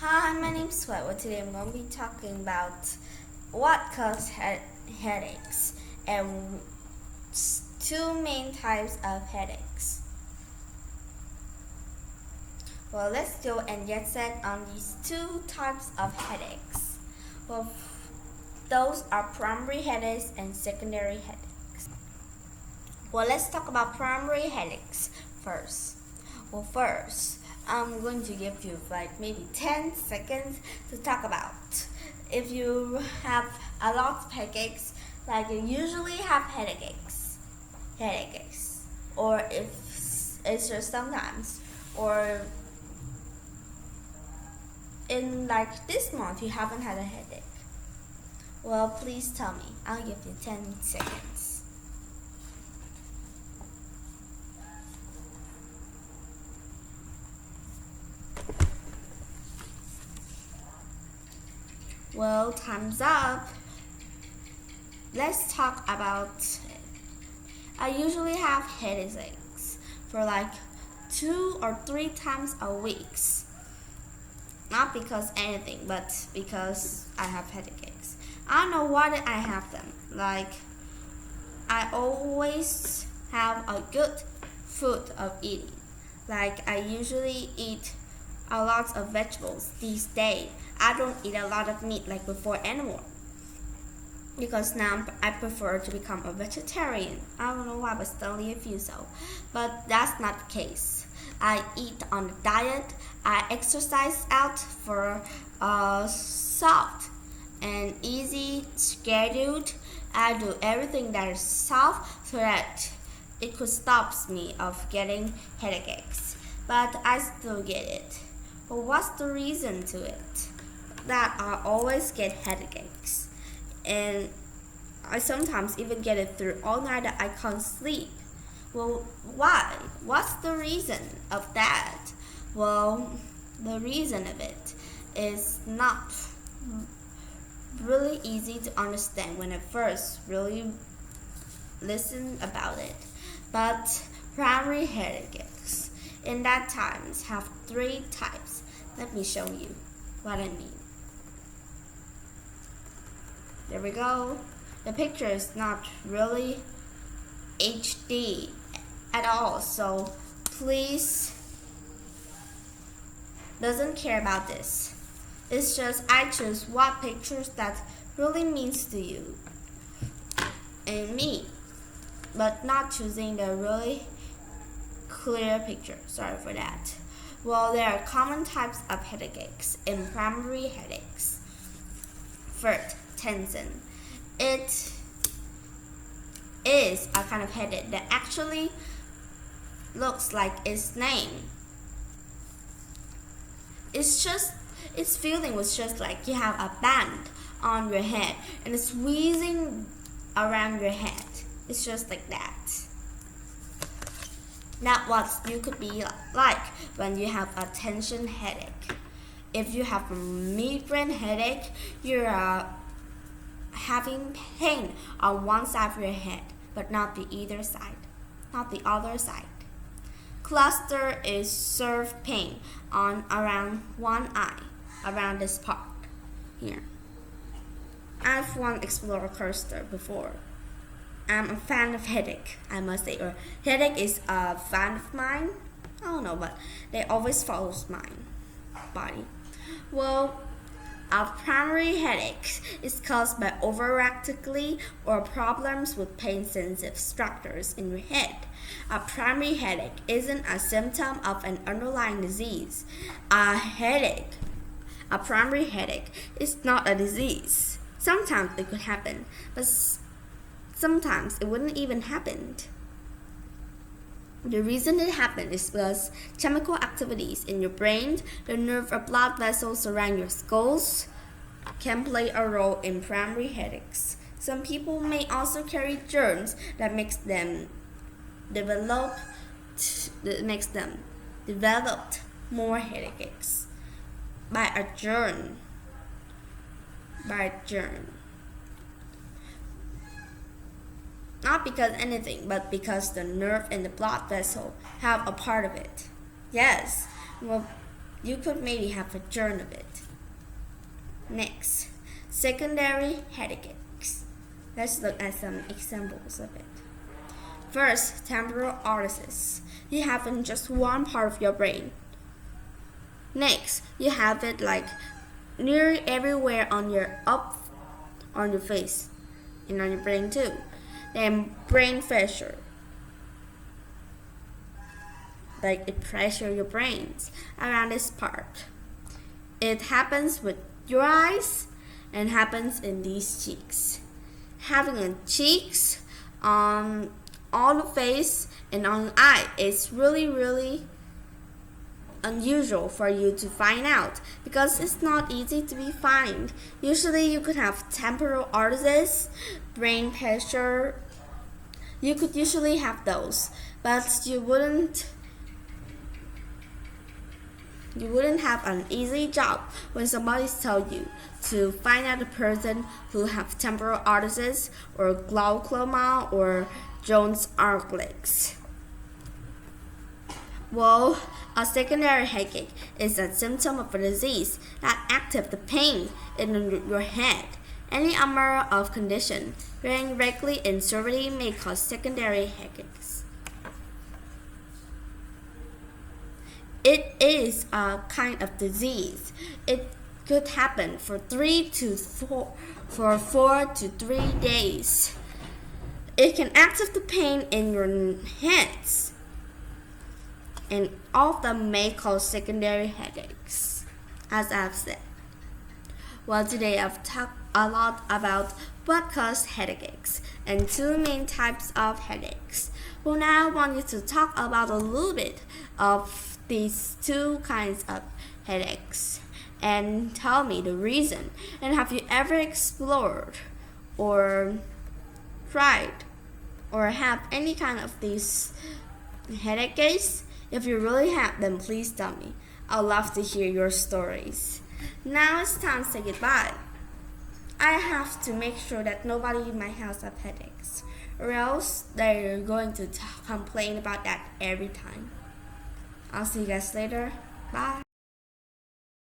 Hi, my name's Sweat. Well, today I'm going to be talking about what causes headaches and two main types of headaches. Well, let's go and get set on these two types of headaches. Well, those are primary headaches and secondary headaches. Well, let's talk about primary headaches first. Well, first, I'm going to give you like maybe 10 seconds to talk about. If you have a lot of headaches, like you usually have headaches, or if it's just sometimes, or in like this month you haven't had a headache. Well, please tell me. I'll give you 10 seconds. Well, time's up. Let's talk about it. I usually have headaches for like 2 or 3 times a week. Not because anything, but because I have headaches. I don't know why I have them. Like, I always have a good food of eating. Like, I usually eat a lot of vegetables these days. I don't eat a lot of meat like before anymore. Because now I prefer to become a vegetarian. I don't know why, but suddenly I feel so. But that's not the case. I eat on a diet. I exercise out for a soft and easy schedule. I do everything that is soft so that it could stop me of getting headaches. But I still get it. But what's the reason to it? That I always get headaches. And I sometimes even get it through all night that I can't sleep. Well, why? What's the reason of that? Well, the reason of it is not really easy to understand when I first really listen about it. But primary headaches in that times have 3 types. Let me show you what I mean. There we go. The picture is not really HD at all, so please doesn't care about this. It's just I choose what pictures that really means to you and me, but not choosing the really clear picture. Sorry for that. Well, there are common types of headaches in primary headaches. First, tension. It is a kind of headache that actually looks like its name. Its feeling was just like you have a band on your head and it's wheezing around your head. It's just like that. Not what you could be like when you have a tension headache. If you have a migraine headache, you're having pain on one side of your head, but not the other side. Cluster is serve pain on around one eye, around this part here. I've once explored cluster before. I'm a fan of headache, I must say, or headache is a fan of mine. I don't know, but they always follows my body. Well, a primary headache is caused by overactivity or problems with pain-sensitive structures in your head. A primary headache isn't a symptom of an underlying disease. A primary headache is not a disease. Sometimes it could happen, but sometimes it wouldn't even happen. The reason it happens is because chemical activities in your brain, the nerve or blood vessels around your skulls, can play a role in primary headaches. Some people may also carry germs that makes them develop more headaches by a germ. Not because anything, but because the nerve and the blood vessel have a part of it. Yes, well, you could maybe have a journal of it. Next, secondary headaches. Let's look at some examples of it. First, temporal arteries. You have in just one part of your brain. Next, you have it like nearly everywhere on your face and on your brain too. Then brain pressure. Like it pressures your brains around this part. It happens with your eyes and happens in these cheeks. Having a cheeks on all the face and on the eye is really unusual for you to find out because it's not easy to be found. Usually you could have temporal arteries, brain pressure. You could usually have those, but you wouldn't have an easy job when somebody tells you to find out a person who have temporal arteries or glaucoma or Jones-Arc. Well, a secondary headache is a symptom of a disease that activates the pain in your head. Any number of conditions varying greatly in severity may cause secondary headaches. It is a kind of disease. It could happen for 4 to 3 days. It can activate the pain in your heads, and all of them may cause secondary headaches, as I've said. Well, today I've talked a lot about what causes headaches and 2 main types of headaches. Well, now I want you to talk about a little bit of these 2 kinds of headaches and tell me the reason. And have you ever explored or tried or have any kind of these headaches? If you really have them, please tell me. I'd love to hear your stories. Now it's time to say goodbye. I have to make sure that nobody in my house have headaches, or else they're going to complain about that every time. I'll see you guys later. Bye.